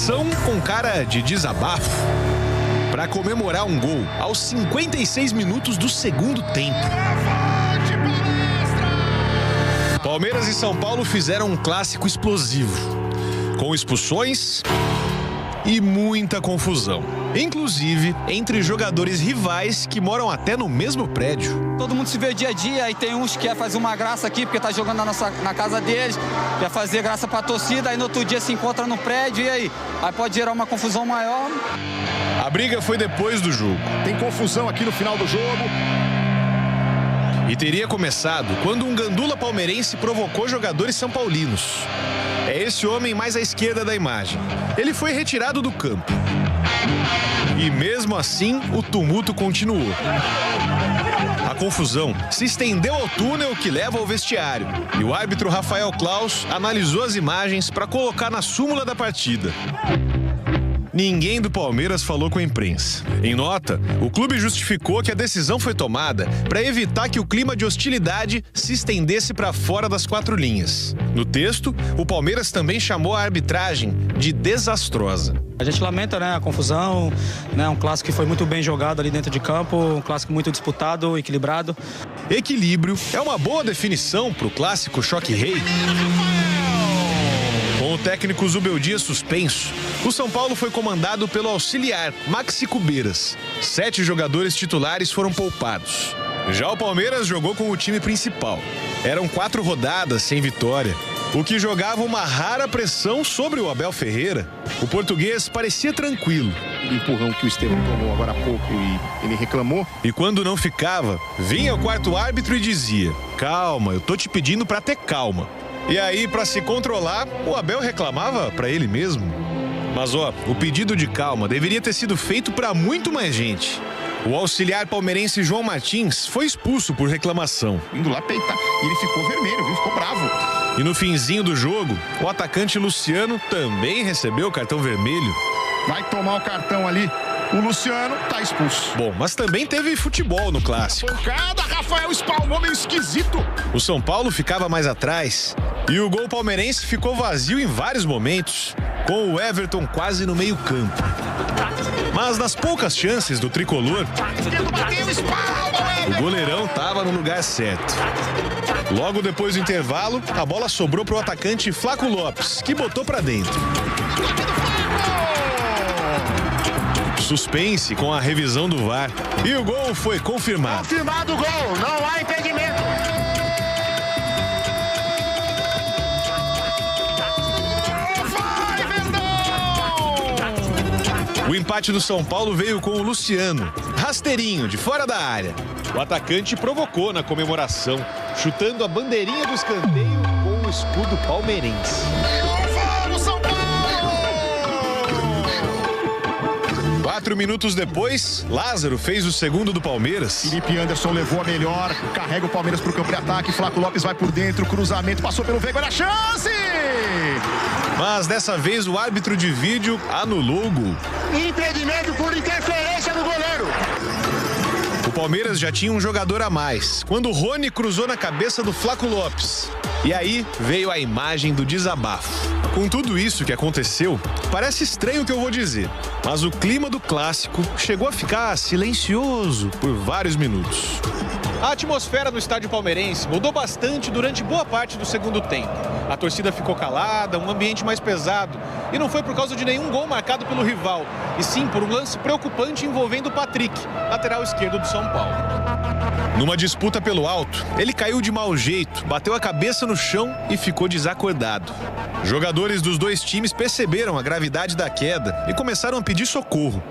Ação com cara de desabafo para comemorar um gol aos 56 minutos do segundo tempo. Palmeiras e São Paulo fizeram um clássico explosivo, com expulsões e muita confusão, inclusive entre jogadores rivais que moram até no mesmo prédio. Todo mundo se vê dia a dia e tem uns que quer fazer uma graça aqui porque tá jogando na casa deles, quer fazer graça pra torcida, aí no outro dia se encontra no prédio e aí pode gerar uma confusão maior. A briga foi depois do jogo. Tem confusão aqui no final do jogo. E teria começado quando um gandula palmeirense provocou jogadores são paulinos. É esse homem mais à esquerda da imagem. Ele foi retirado do campo. E mesmo assim, o tumulto continuou. A confusão se estendeu ao túnel que leva ao vestiário. E o árbitro Rafael Claus analisou as imagens para colocar na súmula da partida. Ninguém do Palmeiras falou com a imprensa. Em nota, o clube justificou que a decisão foi tomada para evitar que o clima de hostilidade se estendesse para fora das 4 linhas. No texto, o Palmeiras também chamou a arbitragem de desastrosa. A gente lamenta, a confusão, um clássico que foi muito bem jogado ali dentro de campo, um clássico muito disputado, equilibrado. Equilíbrio é uma boa definição para o clássico choque-rei. Com o técnico Zubeldia suspenso, o São Paulo foi comandado pelo auxiliar Maxi Cubeiras. 7 jogadores titulares foram poupados. Já o Palmeiras jogou com o time principal. Eram 4 rodadas sem vitória, o que jogava uma rara pressão sobre o Abel Ferreira. O português parecia tranquilo. O empurrão que o Estevão tomou agora há pouco e ele reclamou. E quando não ficava, vinha o quarto árbitro e dizia: calma, eu tô te pedindo pra ter calma. E aí, para se controlar, o Abel reclamava para ele mesmo. Mas o pedido de calma deveria ter sido feito para muito mais gente. O auxiliar palmeirense João Martins foi expulso por reclamação. Indo lá peitar. E ele ficou vermelho, viu? Ficou bravo. E no finzinho do jogo, o atacante Luciano também recebeu o cartão vermelho. Vai tomar o cartão ali. O Luciano tá expulso. Bom, mas também teve futebol no clássico. Pancada, Rafael espalmou meio esquisito. O São Paulo ficava mais atrás e o gol palmeirense ficou vazio em vários momentos, com o Everton quase no meio-campo. Mas nas poucas chances do tricolor, o goleirão tava no lugar certo. Logo depois do intervalo, a bola sobrou pro atacante Flaco Lopes, que botou pra dentro. Suspense com a revisão do VAR. E o gol foi confirmado. Confirmado o gol, não há impedimento. Vai, Verdão! O empate do São Paulo veio com o Luciano, rasteirinho, de fora da área. O atacante provocou na comemoração, chutando a bandeirinha do escanteio com o escudo palmeirense. 4 minutos depois, Lázaro fez o segundo do Palmeiras. Felipe Anderson levou a melhor, carrega o Palmeiras pro campo de ataque, Flaco Lopes vai por dentro, cruzamento, passou pelo Veiga, olha a chance! Mas dessa vez o árbitro de vídeo anulou o gol. Impedimento por interferência do goleiro. O Palmeiras já tinha um jogador a mais, quando o Rony cruzou na cabeça do Flaco Lopes. E aí veio a imagem do desabafo. Com tudo isso que aconteceu, parece estranho o que eu vou dizer, mas o clima do clássico chegou a ficar silencioso por vários minutos. A atmosfera no estádio palmeirense mudou bastante durante boa parte do segundo tempo. A torcida ficou calada, um ambiente mais pesado. E não foi por causa de nenhum gol marcado pelo rival, e sim por um lance preocupante envolvendo o Patrick, lateral esquerdo do São Paulo. Numa disputa pelo alto, ele caiu de mau jeito, bateu a cabeça no chão e ficou desacordado. Jogadores dos dois times perceberam a gravidade da queda e começaram a pedir socorro.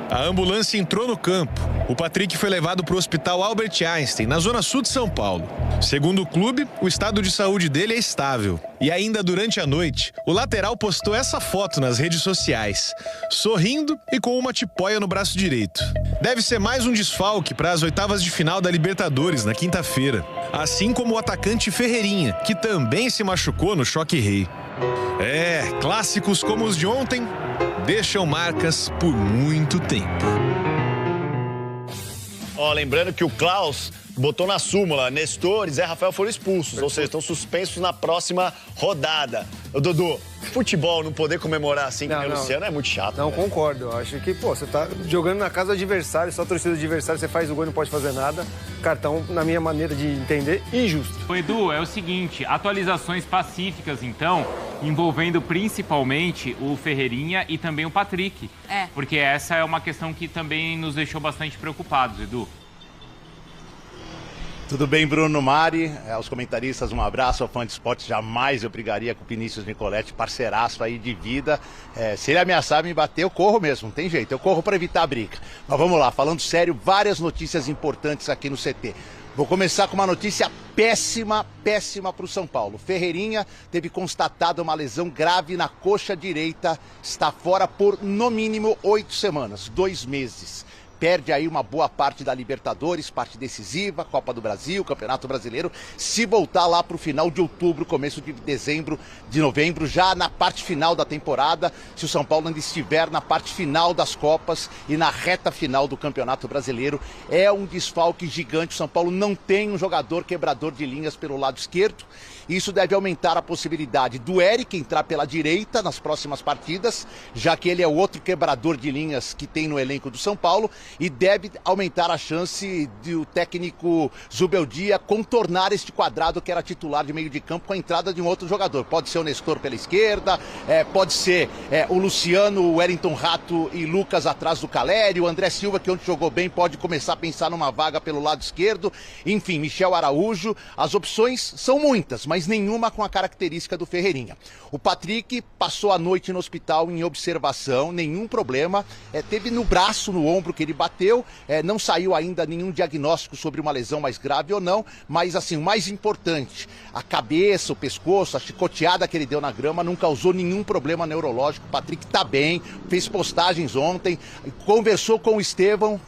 A ambulância entrou no campo. O Patrick foi levado para o Hospital Albert Einstein, na zona sul de São Paulo. Segundo o clube, o estado de saúde dele é estável. E ainda durante a noite, o lateral postou essa foto nas redes sociais, sorrindo e com uma tipóia no braço direito. Deve ser mais um desfalque para as oitavas de final da Libertadores, na quinta-feira. Assim como o atacante Ferreirinha, que também se machucou no choque-rei. Clássicos como os de ontem deixam marcas por muito tempo. Lembrando que o Klaus botou na súmula, Nestor e Zé Rafael foram expulsos, ou seja, estão suspensos na próxima rodada. Ô, Dodô, futebol não poder comemorar assim com o Luciano é muito chato. Não, né? concordo. Eu acho que, você tá jogando na casa do adversário, só a torcida do adversário, você faz o gol e não pode fazer nada. Cartão, na minha maneira de entender, injusto. O Edu, é o seguinte, atualizações pacíficas, então, envolvendo principalmente o Ferreirinha e também o Patrick. Porque essa é uma questão que também nos deixou bastante preocupados, Edu. Tudo bem, Bruno, Mari, aos comentaristas, um abraço ao fã de esporte. Jamais eu brigaria com o Vinícius Nicoletti, parceiraço aí de vida. Se ele ameaçar me bater, eu corro mesmo, não tem jeito, eu corro para evitar a briga. Mas vamos lá, falando sério, várias notícias importantes aqui no CT. Vou começar com uma notícia péssima para o São Paulo. Ferreirinha teve constatada uma lesão grave na coxa direita, está fora por no mínimo 8 semanas, 2 meses. Perde aí uma boa parte da Libertadores, parte decisiva, Copa do Brasil, Campeonato Brasileiro, se voltar lá para o final de outubro, começo de dezembro, de novembro, já na parte final da temporada, se o São Paulo ainda estiver na parte final das Copas e na reta final do Campeonato Brasileiro, é um desfalque gigante. O São Paulo não tem um jogador quebrador de linhas pelo lado esquerdo. Isso deve aumentar a possibilidade do Eric entrar pela direita nas próximas partidas, já que ele é o outro quebrador de linhas que tem no elenco do São Paulo, e deve aumentar a chance do técnico Zubeldia contornar este quadrado que era titular de meio de campo com a entrada de um outro jogador. Pode ser o Nestor pela esquerda, pode ser o Luciano, o Wellington Rato e Lucas atrás do Caleri, o André Silva, que ontem jogou bem, pode começar a pensar numa vaga pelo lado esquerdo, enfim, Michel Araújo. As opções são muitas, mas nenhuma com a característica do Ferreirinha. O Patrick passou a noite no hospital em observação, nenhum problema, teve no braço, no ombro que ele bateu, não saiu ainda nenhum diagnóstico sobre uma lesão mais grave ou não, mas assim, o mais importante, a cabeça, o pescoço, a chicoteada que ele deu na grama não causou nenhum problema neurológico. O Patrick tá bem, fez postagens ontem, conversou com o Estevão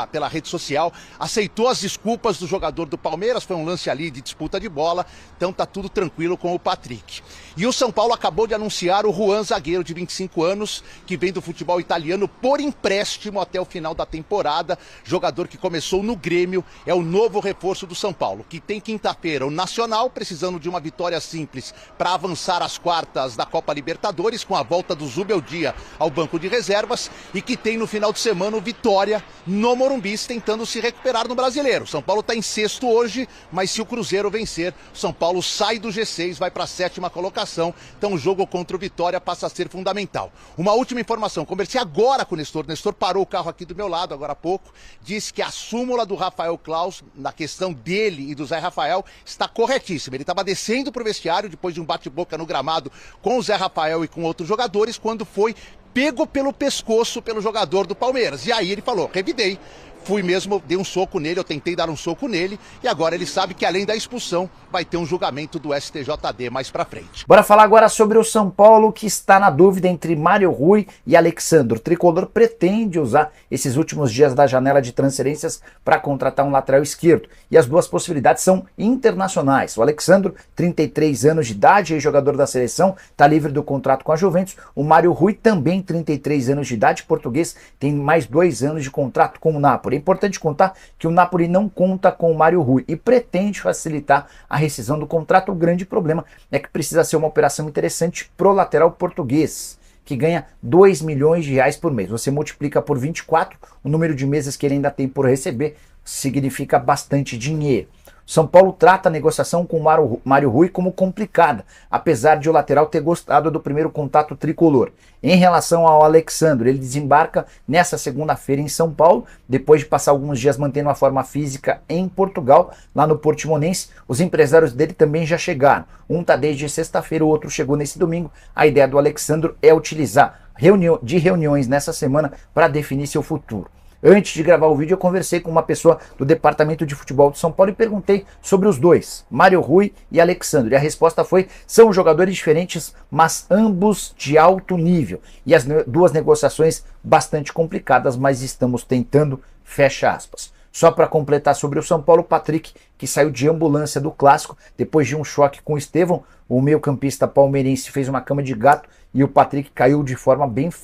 pela rede social, aceitou as desculpas do jogador do Palmeiras, foi um lance ali de disputa de bola, então tá tudo tranquilo com o Patrick. E o São Paulo acabou de anunciar o Juan, zagueiro de 25 anos, que vem do futebol italiano por empréstimo até o final da temporada, jogador que começou no Grêmio, é o novo reforço do São Paulo, que tem quinta-feira o Nacional, precisando de uma vitória simples para avançar às quartas da Copa Libertadores, com a volta do Zubeldia ao banco de reservas, e que tem no final de semana o Vitória no Morumbi, tentando se recuperar no Brasileiro. São Paulo está em sexto hoje, mas se o Cruzeiro vencer, São Paulo sai do G6, vai para a 7ª colocação, então o jogo contra o Vitória passa a ser fundamental. Uma última informação, conversei agora com o Nestor parou o carro aqui do meu lado agora há pouco, disse que a súmula do Rafael Claus, na questão dele e do Zé Rafael, está corretíssima. Ele estava descendo para o vestiário, depois de um bate-boca no gramado com o Zé Rafael e com outros jogadores, quando foi pego pelo pescoço pelo jogador do Palmeiras. E aí ele falou, revidei, fui mesmo, dei um soco nele, eu tentei dar um soco nele, e agora ele sabe que além da expulsão, vai ter um julgamento do STJD mais pra frente. Bora falar agora sobre o São Paulo, que está na dúvida entre Mário Rui e Alexandro. O tricolor pretende usar esses últimos dias da janela de transferências para contratar um lateral esquerdo, e as duas possibilidades são internacionais. O Alexandro, 33 anos de idade, jogador da seleção, está livre do contrato com a Juventus. O Mário Rui, também 33 anos de idade, português, tem mais 2 anos de contrato com o Napoli. É importante contar que o Napoli não conta com o Mário Rui e pretende facilitar a rescisão do contrato. O grande problema é que precisa ser uma operação interessante pro lateral português, que ganha 2 milhões de reais por mês. Você multiplica por 24, o número de meses que ele ainda tem por receber, significa bastante dinheiro. São Paulo trata a negociação com o Mário Rui como complicada, apesar de o lateral ter gostado do primeiro contato tricolor. Em relação ao Alexandre, ele desembarca nessa segunda-feira em São Paulo, depois de passar alguns dias mantendo a forma física em Portugal, lá no Portimonense. Os empresários dele também já chegaram. Um está desde sexta-feira, o outro chegou nesse domingo. A ideia do Alexandre é utilizar reuniões nessa semana para definir seu futuro. Antes de gravar o vídeo, eu conversei com uma pessoa do departamento de futebol de São Paulo e perguntei sobre os dois, Mário Rui e Alexandre. E a resposta foi, são jogadores diferentes, mas ambos de alto nível. E as duas negociações bastante complicadas, mas estamos tentando, fecha aspas. Só para completar sobre o São Paulo, Patrick, que saiu de ambulância do Clássico, depois de um choque com o Estevão, o meio-campista palmeirense fez uma cama de gato e o Patrick caiu de forma bem feia.